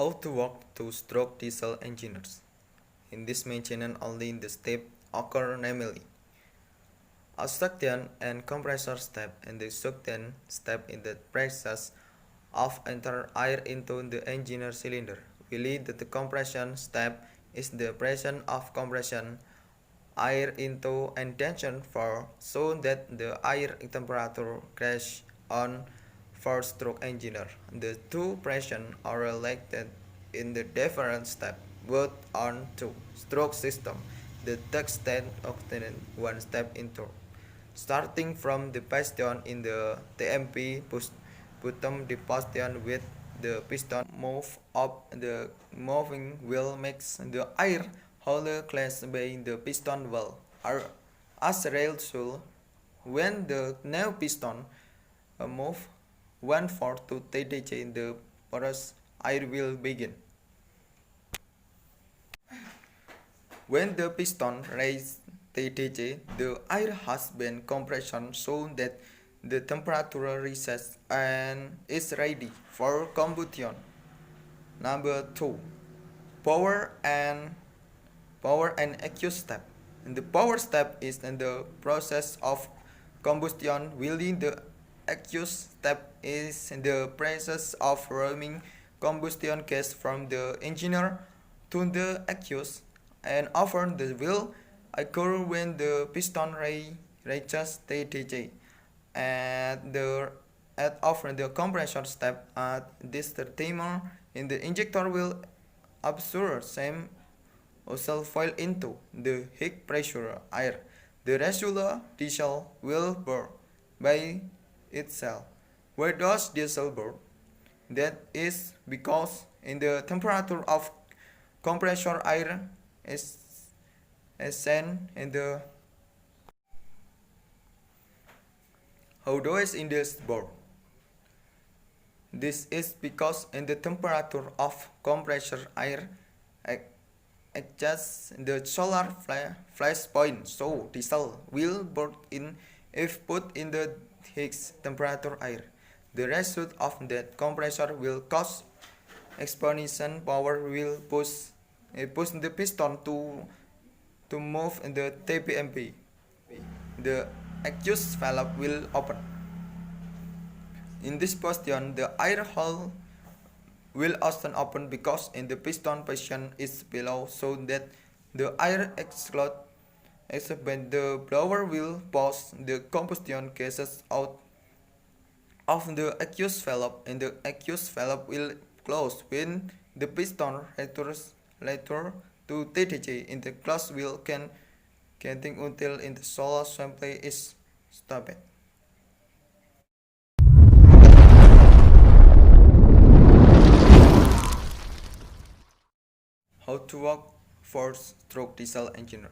How to work two-stroke diesel engines. In this maintenance only the steps occur, namely a suction and compressor step, and the suction step in the process of enter air into the engine cylinder. We lead that the compression step is the pressure of compression air into intention for so that the air temperature crash on four-stroke engine. The two pressures are related in the different step, both on two-stroke system. The text stand obtained one step into. Starting from the piston in the TMP bottom the piston with the piston move up the moving wheel makes the air hole class by the piston valve are as rail should when the new piston move 1/4 to TDJ the porous air will begin. When the piston raises TDJ, the air has been compressed so that the temperature rises and is ready for combustion. Number 2. Power and aqueous step. The power step is in the process of combustion, while the aqueous step is in the process of running combustion gas from the engine to the aqueous, and often the will occur when the piston reaches TDJ. At often the compression step at this timer in the injector will absorb same foil into the high pressure air. The residual diesel will burn by itself. Why does diesel burn? That is because in the temperature of compressor air is ascend in the how does in this burn? This is because in the temperature of compressor air adjusts the solar flash point, so diesel will burn in if put in the Higgs temperature air. The result of that compressor will cause expansion power will push the piston to move in the TPMP. The aqueous valve will open. In this position, the air hole will often open because in the piston position is below so that the air explodes when the blower will push the combustion gases out of the aqueous valve, and the aqueous valve will close when the piston returns later to TDJ in the closed wheel can getting until in the solar assembly is stopped. How to work four-stroke diesel engine.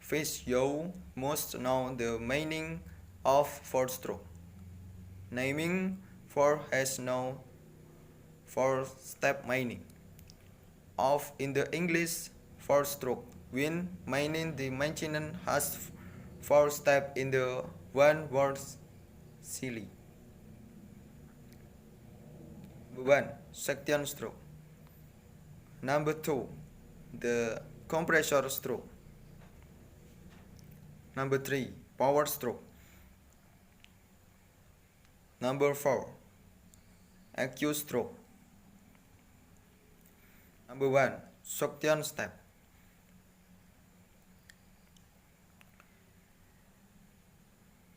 First, you must know the meaning of four-stroke. Naming four has no four-step meaning. Of in the English four-stroke, when meaning the maintenance has four steps in the one word silly. 1. Suction stroke. Number 2. The compressor stroke. Number 3. Power stroke. Number 4. Aqueous stroke. Number 1. Suction step.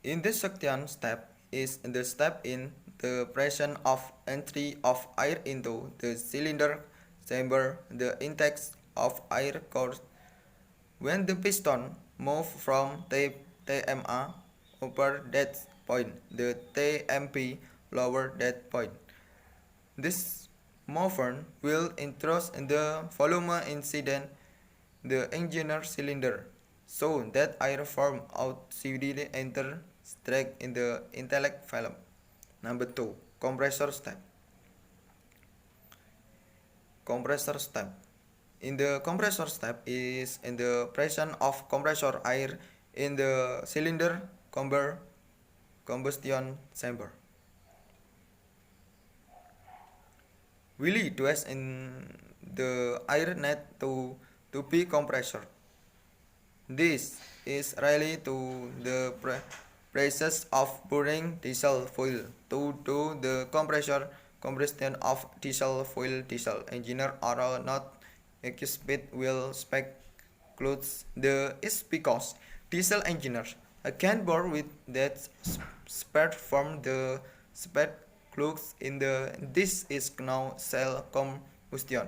In this suction step is the step in the pressure of entry of air into the cylinder chamber, the intake of air course when the piston move from TMA upper that point, the TMP lower that point. This movement will introduce the volume incident the engine cylinder, so that air from outside enter straight in the intake valve. Number 2. Compressor step. Compressor step. In the compressor step is in the pressure of compressor air in the cylinder combustion chamber. will twist in the air net to be compressor. This is really to the process of burning diesel fuel to do the combustion of diesel fuel. Diesel engineer are not equipped will spec clothes the is because diesel engineers can burn with that spread from the spec clothes in the this is now cell combustion.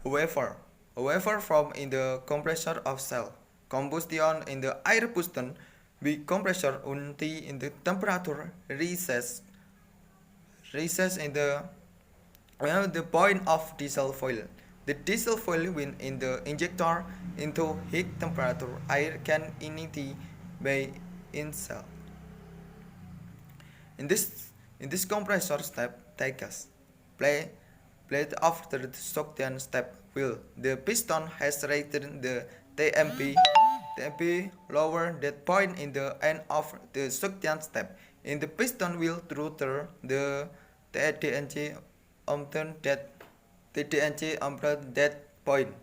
However, from in the compressor of cell combustion in the air piston, we compressor until in the temperature recess in the point of diesel fuel. The diesel fuel when in the injector into high temperature air can ignite by in cell. In this compressor step takes play plate after the suction step will the piston has raised the TMP lower that point in the end of the suction step. In the piston will through the TDNC until that point.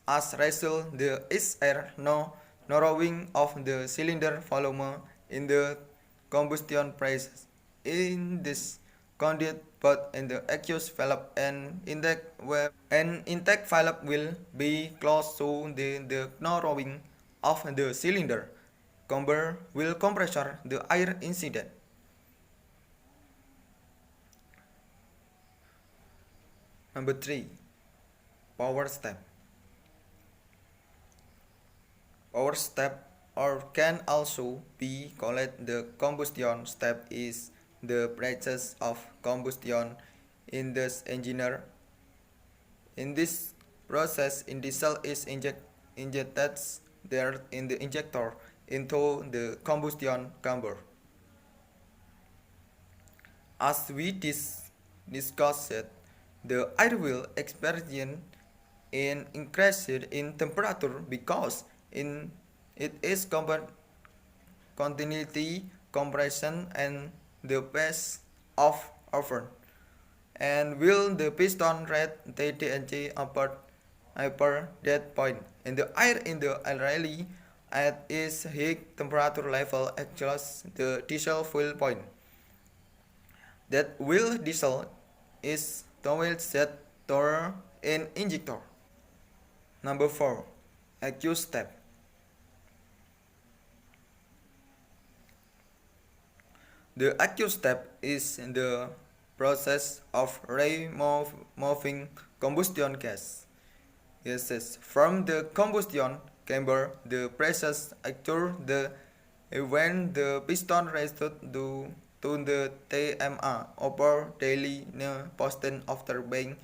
As result, the is air narrowing of the cylinder volume in the combustion process. In this conduit but in the aqueous valve and intake valve will be close to the narrowing of the cylinder. Will compressor the air incident. Number 3. Power step. Power step or can also be called the combustion step is the process of combustion in the engine. In this process, diesel is injected there in the injector into the combustion chamber. As we discussed, the air will experience an increase in temperature because it is continuity compression and the pace of oven. And will the piston rate TDNC upper that point and the air in the rally at its high temperature level adjusts the diesel fuel point. That will diesel is towel set door in injector. Number 4. Aqueous step. The aqueous step is the process of removing combustion gases from the combustion chamber. The process occurs when the piston raises to the TMA upper daily piston after being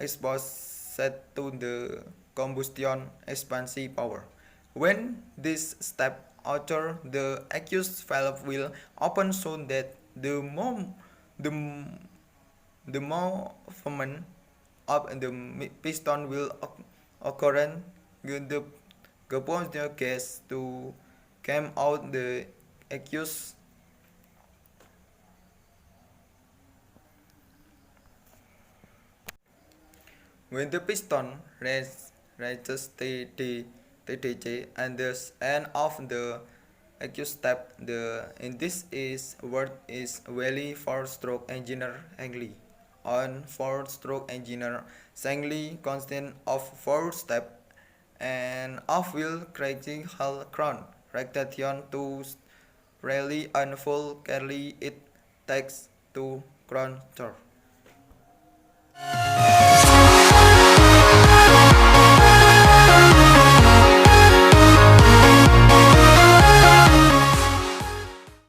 exposed to the combustion expansive power. When this step occurs, the aqueous valve will open so that the movement of the piston will occur. The combustion gas to come out the aqueous. When the piston raises TDC and the end of the aqueous step, in this is word is valley 4-stroke engine angly. On 4-stroke engine singly constant of 4 step and off wheel crazy hull crown rotation to rally and full carry it takes to crown turn.